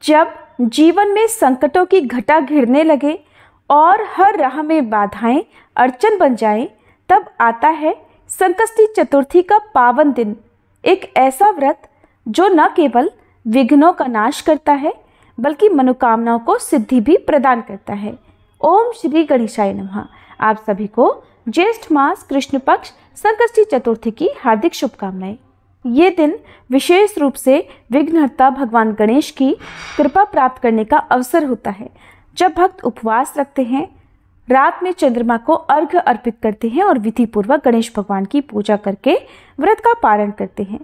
जब जीवन में संकटों की घटा घिरने लगे और हर राह में बाधाएं अड़चन बन जाएं, तब आता है संकष्टी चतुर्थी का पावन दिन। एक ऐसा व्रत जो न केवल विघ्नों का नाश करता है बल्कि मनोकामनाओं को सिद्धि भी प्रदान करता है। ओम श्री गणेशाय नमः। आप सभी को ज्येष्ठ मास कृष्ण पक्ष संकष्टी चतुर्थी की हार्दिक शुभकामनाएं। ये दिन विशेष रूप से विघ्नहर्ता भगवान गणेश की कृपा प्राप्त करने का अवसर होता है। जब भक्त उपवास रखते हैं, रात में चंद्रमा को अर्घ्य अर्पित करते हैं और विधि पूर्वक गणेश भगवान की पूजा करके व्रत का पारण करते हैं।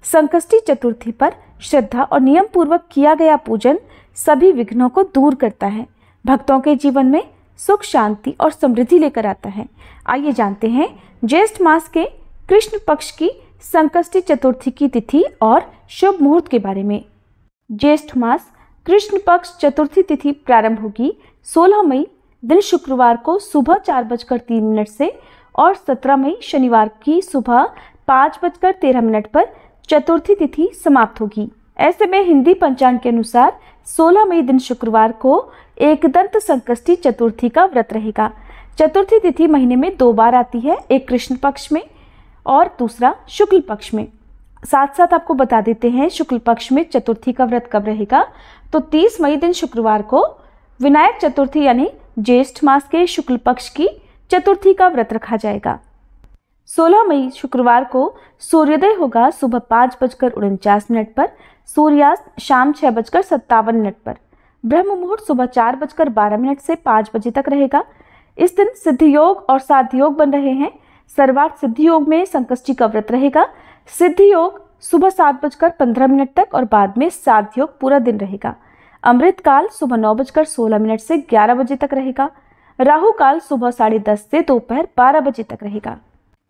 संकष्टी चतुर्थी पर श्रद्धा और नियम पूर्वक किया गया पूजन सभी विघ्नों को दूर करता है, भक्तों के जीवन में सुख शांति और समृद्धि लेकर आता है। आइए जानते हैं ज्येष्ठ मास के कृष्ण पक्ष की संकष्टी चतुर्थी की तिथि और शुभ मुहूर्त के बारे में। ज्येष्ठ मास कृष्ण पक्ष चतुर्थी तिथि प्रारंभ होगी 16 मई दिन शुक्रवार को सुबह 4:03 से और 17 मई शनिवार की सुबह 5:13 पर चतुर्थी तिथि समाप्त होगी। ऐसे में हिंदी पंचांग के अनुसार 16 मई दिन शुक्रवार को एकदंत संकष्टी चतुर्थी का व्रत रहेगा। चतुर्थी तिथि महीने में 2 बार आती है, एक कृष्ण पक्ष में और दूसरा शुक्ल पक्ष में। साथ साथ आपको बता देते हैं शुक्ल पक्ष में चतुर्थी का व्रत कब रहेगा। तो 30 मई दिन शुक्रवार को विनायक चतुर्थी यानी ज्येष्ठ मास के शुक्ल पक्ष की चतुर्थी का व्रत रखा जाएगा। 16 मई शुक्रवार को सूर्योदय होगा सुबह 5:49 पर, सूर्यास्त शाम 6:57 पर। ब्रह्म मुहूर्त सुबह 4:12 से 5 बजे तक रहेगा। इस दिन सिद्धि योग और साध्य योग बन रहे हैं। सर्वार्थ सिद्धि योग में संकष्टी का व्रत रहेगा। सिद्धि योग सुबह 7:15 तक और बाद में साध्य योग पूरा दिन रहेगा। अमृत काल सुबह 9:16 से 11 बजे तक रहेगा। राहु काल सुबह 10:30 से दोपहर 12 बजे तक रहेगा।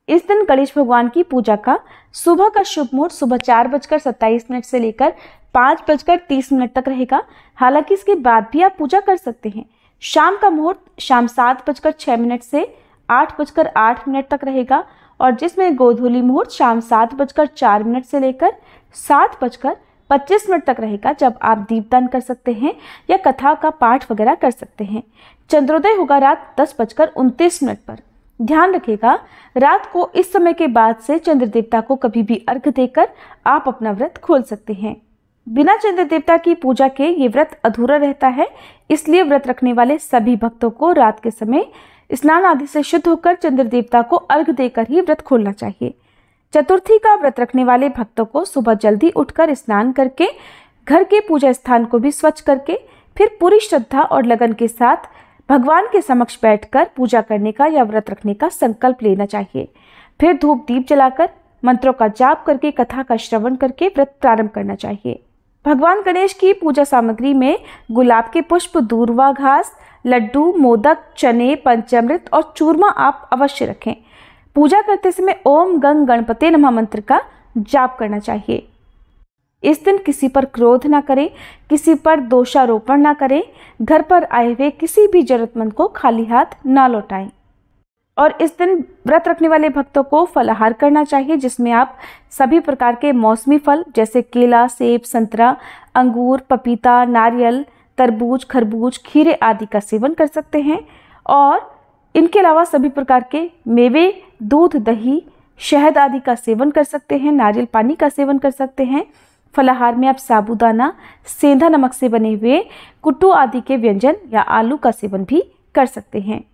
इस दिन गणेश भगवान की पूजा का सुबह का शुभ मुहूर्त सुबह 4:27 से लेकर 5:30 तक रहेगा। हालांकि इसके बाद भी आप पूजा कर सकते हैं। शाम का मुहूर्त शाम 7:06 से 8:08 तक रहेगा और जिसमें गोधूली मुहूर्त शाम 7:04 से लेकर 7:25 तक रहेगा, जब आप दीपदान कर सकते हैं या कथा का पाठ वगैरह कर सकते हैं। चंद्रोदय होगा रात 10:29 पर। ध्यान रखिएगा, रात को इस समय के बाद से चंद्र देवता को कभी भी अर्घ्य देकर आप अपना व्रत खोल सकते हैं। बिना चंद्र देवता की पूजा के ये व्रत अधूरा रहता है, इसलिए व्रत रखने वाले सभी भक्तों को रात के समय स्नान आदि से शुद्ध होकर चंद्र देवता को अर्घ्य देकर ही व्रत खोलना चाहिए। चतुर्थी का व्रत रखने वाले भक्तों को सुबह जल्दी उठकर स्नान करके घर के पूजा स्थान को भी स्वच्छ करके फिर पूरी श्रद्धा और लगन के साथ भगवान के समक्ष बैठकर पूजा करने का या व्रत रखने का संकल्प लेना चाहिए। फिर धूप दीप जलाकर मंत्रों का जाप करके कथा का श्रवण करके व्रत प्रारंभ करना चाहिए। भगवान गणेश की पूजा सामग्री में गुलाब के पुष्प, दूर्वा घास, लड्डू, मोदक, चने, पंचामृत और चूरमा आप अवश्य रखें। पूजा करते समय ओम गंग गणपते नमः मंत्र का जाप करना चाहिए। इस दिन किसी पर क्रोध ना करें, किसी पर दोषारोपण ना करें, घर पर आए हुए किसी भी जरूरतमंद को खाली हाथ ना लौटाएं। और इस दिन व्रत रखने वाले भक्तों को फलाहार करना चाहिए, जिसमें आप सभी प्रकार के मौसमी फल जैसे केला, सेब, संतरा, अंगूर, पपीता, नारियल, तरबूज, खरबूज, खीरे आदि का सेवन कर सकते हैं। और इनके अलावा सभी प्रकार के मेवे, दूध, दही, शहद आदि का सेवन कर सकते हैं। नारियल पानी का सेवन कर सकते हैं। फलाहार में आप साबूदाना, सेंधा नमक से बने हुए कुट्टू आदि के व्यंजन या आलू का सेवन भी कर सकते हैं।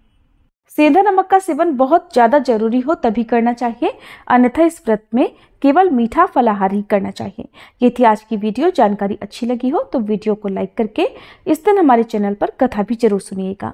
सेंधा नमक का सेवन बहुत ज़्यादा जरूरी हो तभी करना चाहिए, अन्यथा इस व्रत में केवल मीठा फलाहार ही करना चाहिए। ये थी आज की वीडियो। जानकारी अच्छी लगी हो तो वीडियो को लाइक करके इस दिन हमारे चैनल पर कथा भी जरूर सुनिएगा।